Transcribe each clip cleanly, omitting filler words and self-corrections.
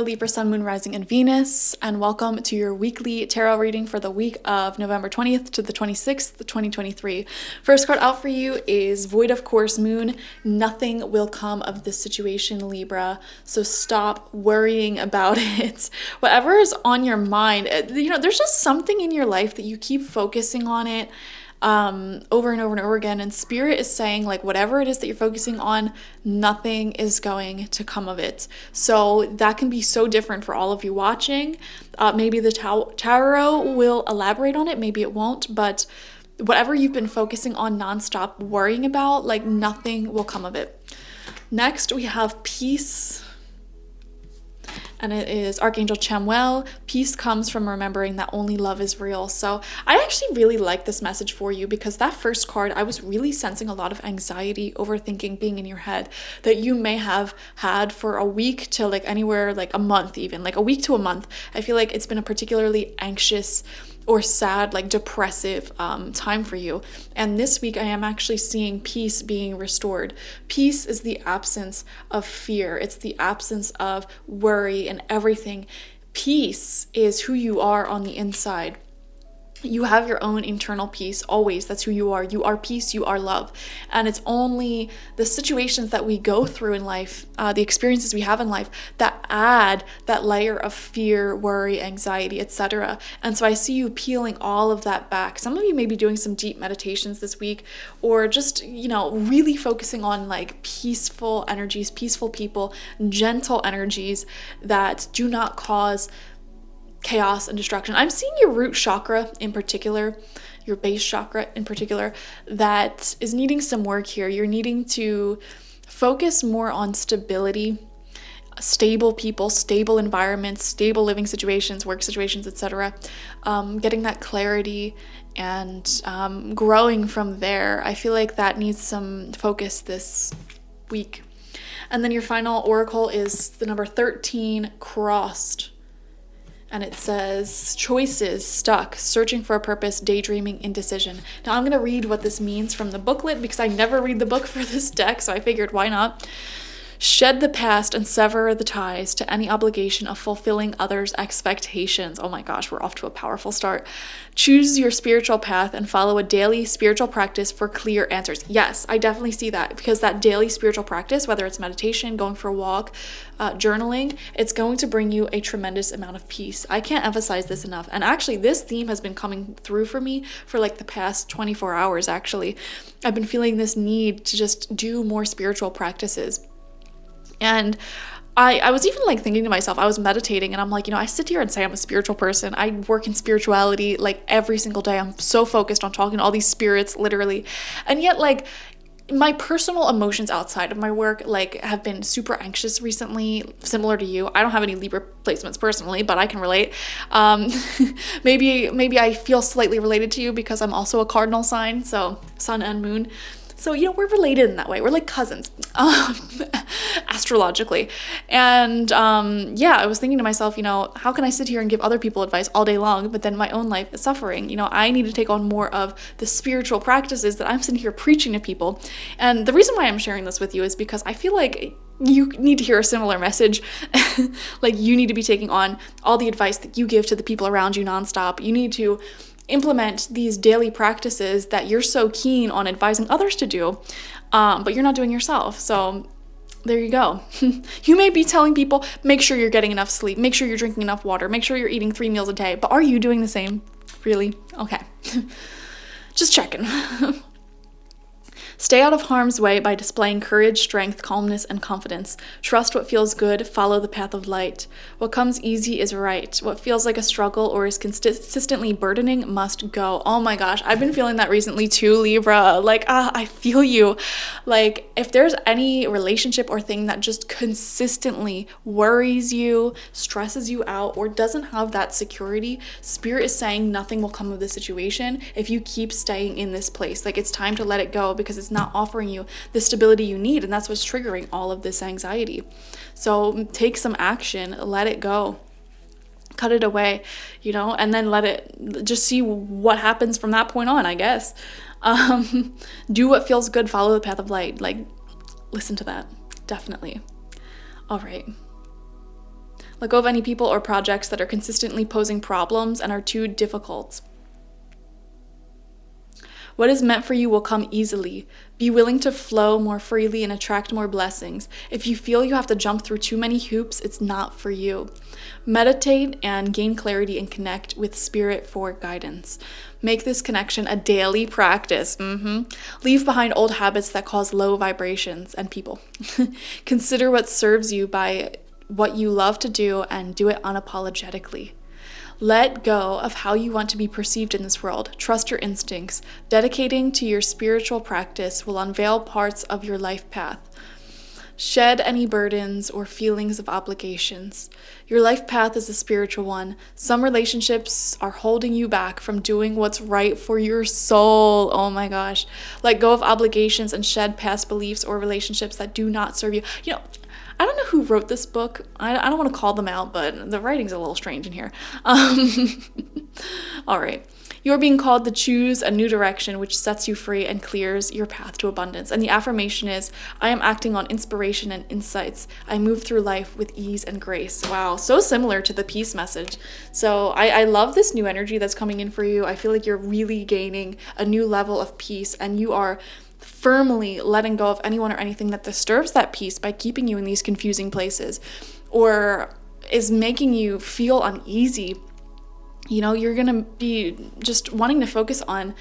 Libra, Sun, Moon, Rising, and Venus, and welcome to your weekly tarot reading for the week of November 20th to the 26th, 2023. First card out for you is Void of Course Moon. Nothing will come of this situation, Libra, so stop worrying about it. Whatever is on your mind, there's just something in your life that you keep focusing on it over and over and over again, and Spirit is saying, like, whatever it is that you're focusing on, nothing is going to come of it. So that can be so different for all of you watching. Maybe the tarot will elaborate on it, maybe it won't, but whatever you've been focusing on nonstop worrying about, like, nothing will come of it. Next we have peace, and it is Archangel Chamuel. Peace comes from remembering that only love is real. So I actually really like this message for you, because that first card, I was really sensing a lot of anxiety, overthinking being in your head that you may have had for a week to like anywhere like a month, even like a week to a month. I feel like it's been a particularly anxious or sad, like depressive time for you. And this week I am actually seeing peace being restored. Peace is the absence of fear. It's the absence of worry and everything. Peace is who you are on the inside. You have your own internal peace always. That's who you are. You are peace, you are love. And it's only the situations that we go through in life, the experiences we have in life, that add that layer of fear, worry, anxiety, etc. And so I see you peeling all of that back. Some of you may be doing some deep meditations this week, or just, really focusing on like peaceful energies, peaceful people, gentle energies that do not cause chaos and destruction. I'm seeing your root chakra in particular, your base chakra in particular, that is needing some work here. You're needing to focus more on stability, stable people, stable environments, stable living situations, work situations, etc. Getting that clarity and growing from there. I feel like that needs some focus this week. And then your final oracle is the number 13 crossed. And it says, choices, stuck, searching for a purpose, daydreaming, indecision. Now I'm going to read what this means from the booklet, because I never read the book for this deck, so I figured why not. Shed the past and sever the ties to any obligation of fulfilling others' expectations. Oh my gosh, we're off to a powerful start. Choose your spiritual path and follow a daily spiritual practice for clear answers. Yes, I definitely see that, because that daily spiritual practice, whether it's meditation, going for a walk, journaling, it's going to bring you a tremendous amount of peace. I can't emphasize this enough. And actually, this theme has been coming through for me for like the past 24 hours, actually. I've been feeling this need to just do more spiritual practices. And I was even like thinking to myself, I was meditating and I'm like, I sit here and say I'm a spiritual person. I work in spirituality like every single day. I'm so focused on talking to all these spirits, literally. And yet like my personal emotions outside of my work like have been super anxious recently, similar to you. I don't have any Libra placements personally, but I can relate. Maybe I feel slightly related to you because I'm also a cardinal sign, so sun and moon. So, we're related in that way. We're like cousins, astrologically. And I was thinking to myself, how can I sit here and give other people advice all day long, but then my own life is suffering? I need to take on more of the spiritual practices that I'm sitting here preaching to people. And the reason why I'm sharing this with you is because I feel like you need to hear a similar message. Like, you need to be taking on all the advice that you give to the people around you nonstop. You need to implement these daily practices that you're so keen on advising others to do, but you're not doing yourself. So there you go. You may be telling people, make sure you're getting enough sleep, make sure you're drinking enough water, make sure you're eating 3 meals a day, but are you doing the same? Really? Okay. Just checking. Stay out of harm's way by displaying courage, strength, calmness, and confidence. Trust what feels good, follow the path of light. What comes easy is right. What feels like a struggle or is consistently burdening must go. Oh my gosh, I've been feeling that recently too, Libra. Like, I feel you. Like, if there's any relationship or thing that just consistently worries you, stresses you out, or doesn't have that security, Spirit is saying nothing will come of this situation if you keep staying in this place. Like, it's time to let it go, because it's not offering you the stability you need, and that's what's triggering all of this anxiety. So take some action, let it go, cut it away, and then let it just see what happens from that point on, I guess. Do what feels good, follow the path of light. Like, listen to that, definitely. All right, Let go of any people or projects that are consistently posing problems and are too difficult. What is meant for you will come easily. Be willing to flow more freely and attract more blessings. If you feel you have to jump through too many hoops, it's not for you. Meditate and gain clarity and connect with spirit for guidance. Make this connection a daily practice. Leave behind old habits that cause low vibrations and people. Consider what serves you by what you love to do and do it unapologetically. Let go of how you want to be perceived in this world. Trust your instincts. Dedicating to your spiritual practice will unveil parts of your life path. Shed any burdens or feelings of obligations. Your life path is a spiritual one. Some relationships are holding you back from doing what's right for your soul. Oh my gosh. Let go of obligations and shed past beliefs or relationships that do not serve you. I don't know who wrote this book. I don't want to call them out, but the writing's a little strange in here. All right. You're being called to choose a new direction which sets you free and clears your path to abundance. And the affirmation is, I am acting on inspiration and insights. I move through life with ease and grace. Wow, so similar to the peace message. So I love this new energy that's coming in for you. I feel like you're really gaining a new level of peace, and you are firmly letting go of anyone or anything that disturbs that peace by keeping you in these confusing places or is making you feel uneasy. You're going to be just wanting to focus on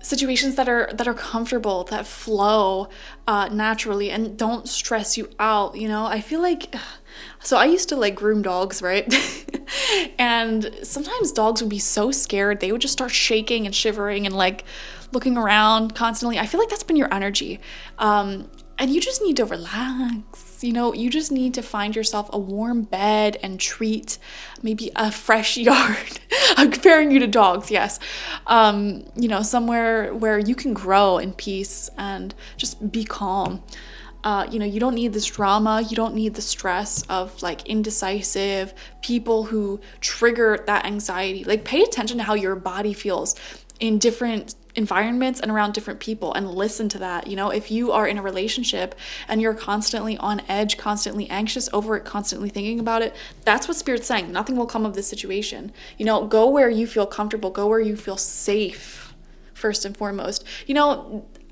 situations that are comfortable, that flow naturally and don't stress you out. I feel like, so I used to groom dogs, right? And sometimes dogs would be so scared, they would just start shaking and shivering and looking around constantly. I feel like that's been your energy. And you just need to relax. You just need to find yourself a warm bed and treat maybe a fresh yard. I'm comparing you to dogs, yes. Somewhere where you can grow in peace and just be calm. You don't need this drama. You don't need the stress of indecisive people who trigger that anxiety. Pay attention to how your body feels in different environments and around different people and listen to that. If you are in a relationship and you're constantly on edge, constantly anxious over it, constantly thinking about it, that's what Spirit's saying. Nothing will come of this situation. Go where you feel comfortable, go where you feel safe, first and foremost.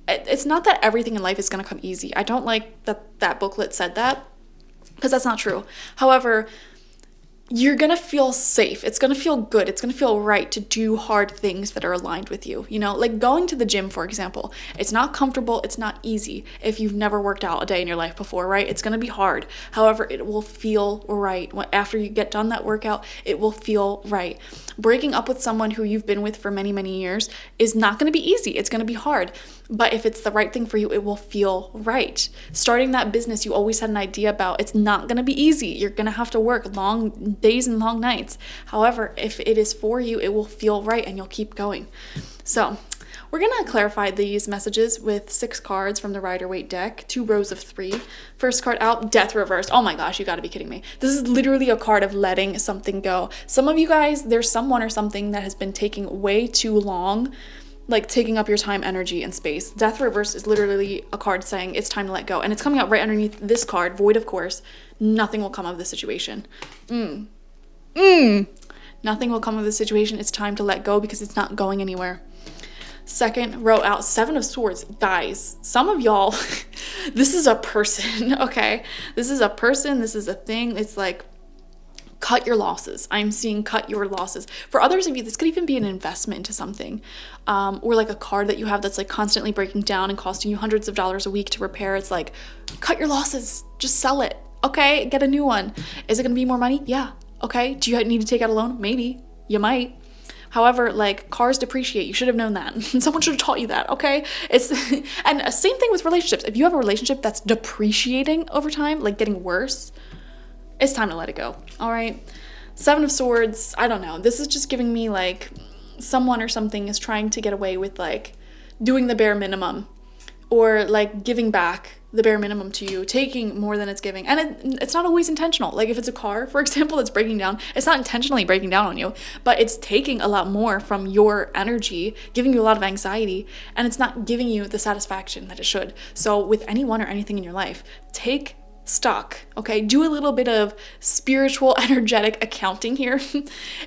It's not that everything in life is going to come easy. I don't like that booklet said that, because that's not true. However, you're going to feel safe. It's going to feel good. It's going to feel right to do hard things that are aligned with you. Going to the gym, for example. It's not comfortable. It's not easy if you've never worked out a day in your life before, right? It's going to be hard. However, it will feel right. After you get done that workout, it will feel right. Breaking up with someone who you've been with for many, many years is not going to be easy. It's going to be hard. But if it's the right thing for you, it will feel right. Starting that business you always had an idea about, it's not going to be easy. You're going to have to work long days and long nights. However, if it is for you, it will feel right and you'll keep going. So we're going to clarify these messages with 6 cards from the Rider-Waite deck, 2 rows of 3. First card out, Death reversed. Oh my gosh, you got to be kidding me. This is literally a card of letting something go. Some of you guys, there's someone or something that has been taking way too long, taking up your time, energy, and space. Death reversed is literally a card saying it's time to let go. And it's coming out right underneath this card, Void of Course. Nothing will come of this situation. Nothing will come of this situation. It's time to let go because it's not going anywhere. Second row out, 7 of Swords. Guys, some of y'all, this is a person, okay? This is a person. This is a thing. It's cut your losses. I'm seeing cut your losses. For others of you, this could even be an investment into something, or a car that you have that's constantly breaking down and costing you hundreds of dollars a week to repair. It's cut your losses. Just sell it. Okay, get a new one. Is it going to be more money? Yeah. Okay. Do you need to take out a loan? Maybe. You might. However, cars depreciate. You should have known that. Someone should have taught you that, okay? And same thing with relationships. If you have a relationship that's depreciating over time, getting worse, it's time to let it go, all right? 7 of Swords, I don't know. This is just giving me someone or something is trying to get away with doing the bare minimum, or giving back the bare minimum to you, taking more than it's giving. And it's not always intentional. If it's a car, for example, that's breaking down, it's not intentionally breaking down on you, but it's taking a lot more from your energy, giving you a lot of anxiety, and it's not giving you the satisfaction that it should. So with anyone or anything in your life, take stuck, okay? Do a little bit of spiritual, energetic accounting here.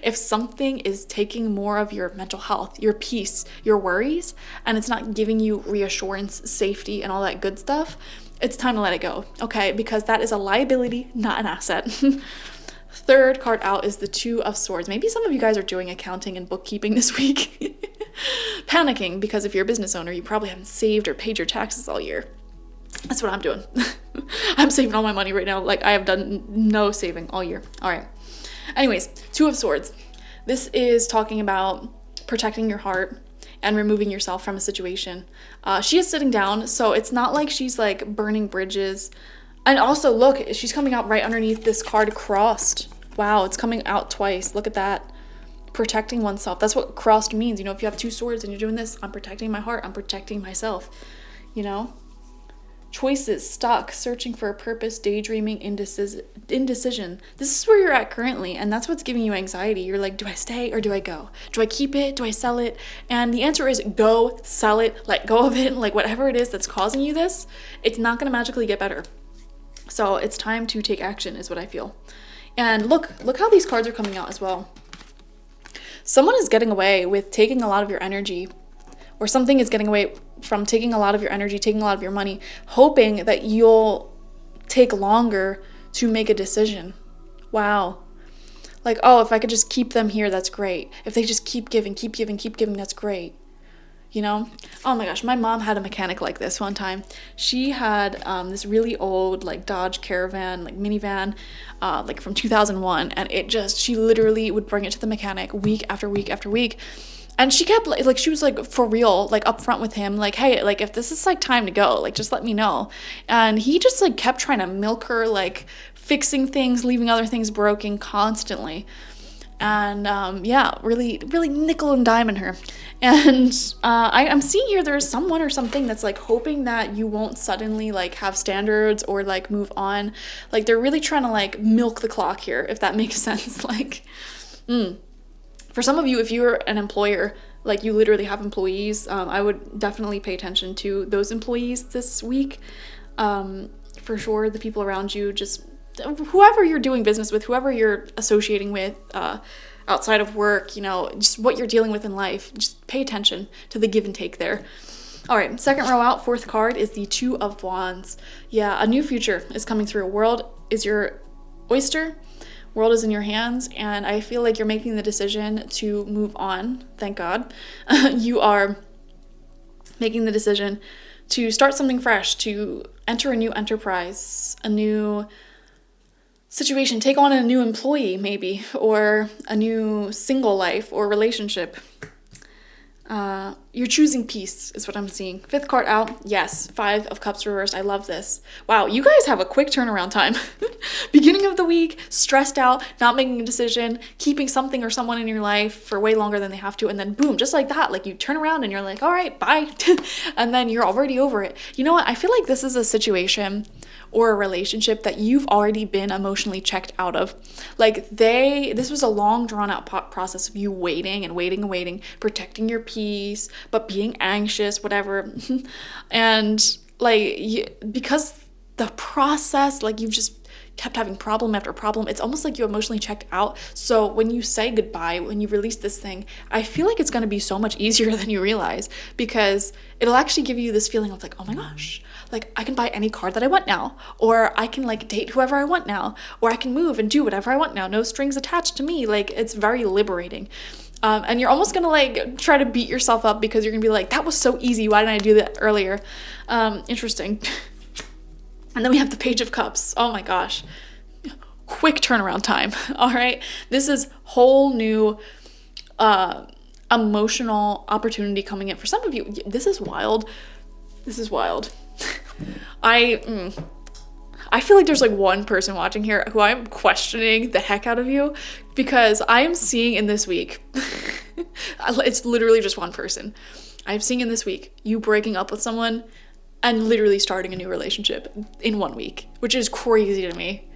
If something is taking more of your mental health, your peace, your worries, and it's not giving you reassurance, safety, and all that good stuff, it's time to let it go, okay? Because that is a liability, not an asset. Third card out is the Two of Swords. Maybe some of you guys are doing accounting and bookkeeping this week. Panicking because if you're a business owner, you probably haven't saved or paid your taxes all year. That's what I'm doing. I'm saving all my money right now. Like, I have done no saving all year. All right. Anyways, Two of Swords. This is talking about protecting your heart and removing yourself from a situation. She is sitting down, so it's not like she's like burning bridges. And also, look, she's coming out right underneath this card crossed. Wow, it's coming out twice. Look at that. Protecting oneself. That's what crossed means. You know, if you have two swords and you're doing this, I'm protecting my heart. I'm protecting myself. You know? Choices, stuck, searching for a purpose, daydreaming, indecision. This is where you're at currently, and that's what's giving you anxiety. You're like, do I stay or do I go? Do I keep it? Do I sell it? And the answer is go, sell it, let go of it. Like, whatever it is that's causing you this, it's not going to magically get better. So it's time to take action is what I feel. And look how these cards are coming out as well. Someone is getting away with taking a lot of your energy, or something is getting away from taking a lot of your energy, taking a lot of your money, hoping that you'll take longer to make a decision. Wow. Like, oh, if I could just keep them here, that's great. If they just keep giving, that's great. You know? Oh my gosh, my mom had a mechanic like this one time. She had this really old like Dodge Caravan, like minivan, like from 2001, and she literally would bring it to the mechanic week after week after week. And she kept like she was like for real, like upfront with him, like, hey, like if this is like time to go, like just let me know. And he just like kept trying to milk her, like fixing things, leaving other things broken constantly. And yeah, really nickel and diming her. And I'm seeing here there's someone or something that's like hoping that you won't suddenly like have standards or like move on. Like they're really trying to like milk the clock here, if that makes sense. Like, For some of you, if you're an employer, like you literally have employees, I would definitely pay attention to those employees this week. For sure, the people around you, just whoever you're doing business with, whoever you're associating with outside of work, you know, just what you're dealing with in life, just pay attention to the give and take there. All right, second row out, fourth card is the Two of Wands. Yeah, a new future is coming through. World is your oyster. World is in your hands, and I feel like you're making the decision to move on. Thank God. You are making the decision to start something fresh, to enter a new enterprise, a new situation, take on a new employee maybe, or a new single life or relationship. You're choosing peace is what I'm seeing. Fifth card out, yes, Five of Cups reversed. I love this. Wow, you guys have a quick turnaround time. Beginning of the week, stressed out, not making a decision, keeping something or someone in your life for way longer than they have to, and then boom, just like that, like you turn around and you're like, all right, bye. And then you're already over it. You know what? I feel like this is a situation or a relationship that you've already been emotionally checked out of. Like this was a long drawn out process of you waiting, protecting your peace, but being anxious, whatever. And like, because the process, like you've just kept having problem after problem, it's almost like you emotionally checked out. So when you say goodbye, when you release this thing, I feel like it's going to be so much easier than you realize, because it'll actually give you this feeling of like, oh my gosh, like I can buy any car that I want now, or I can like date whoever I want now, or I can move and do whatever I want now, no strings attached to me. Like it's very liberating. And you're almost gonna like try to beat yourself up because you're gonna be like, that was so easy, why didn't I do that earlier? Interesting. And then we have the Page of Cups. Oh my gosh. Quick turnaround time. All right. This is whole new emotional opportunity coming in. For some of you, this is wild. This is wild. I feel like there's like one person watching here who I'm questioning the heck out of you, because I am seeing in this week, it's literally just one person. I'm seeing in this week you breaking up with someone and literally starting a new relationship in 1 week, which is crazy to me.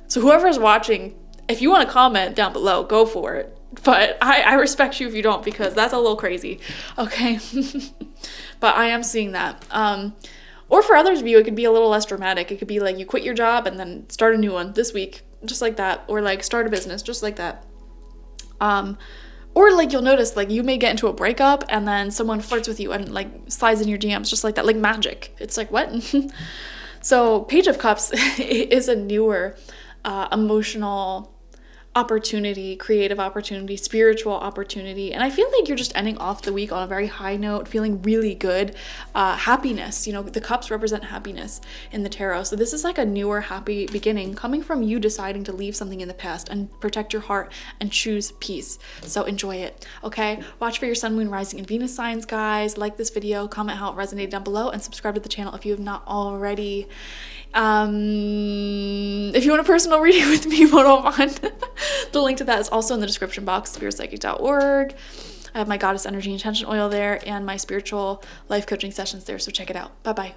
So whoever's watching, if you want to comment down below, go for it. But I respect you if you don't, because that's a little crazy. Okay. But I am seeing that. Or for others of you, it could be a little less dramatic. It could be like you quit your job and then start a new one this week, just like that. Or like start a business, just like that. Or like you'll notice like you may get into a breakup and then someone flirts with you and like slides in your DMs just like that, like magic. It's like, what? So Page of Cups is a newer emotional opportunity, creative opportunity, spiritual opportunity. And I feel like you're just ending off the week on a very high note, feeling really good. Happiness, you know, the cups represent happiness in the tarot. So this is like a newer happy beginning coming from you deciding to leave something in the past and protect your heart and choose peace. So enjoy it, okay? Watch for your sun, moon, rising, and Venus signs, guys. Like this video, comment how it resonated down below, and subscribe to the channel if you have not already. If you want a personal reading with me one-on-one, the link to that is also in the description box, spiritpsychic.org. I have my goddess energy intention oil there and my spiritual life coaching sessions there, so check it out. Bye-bye.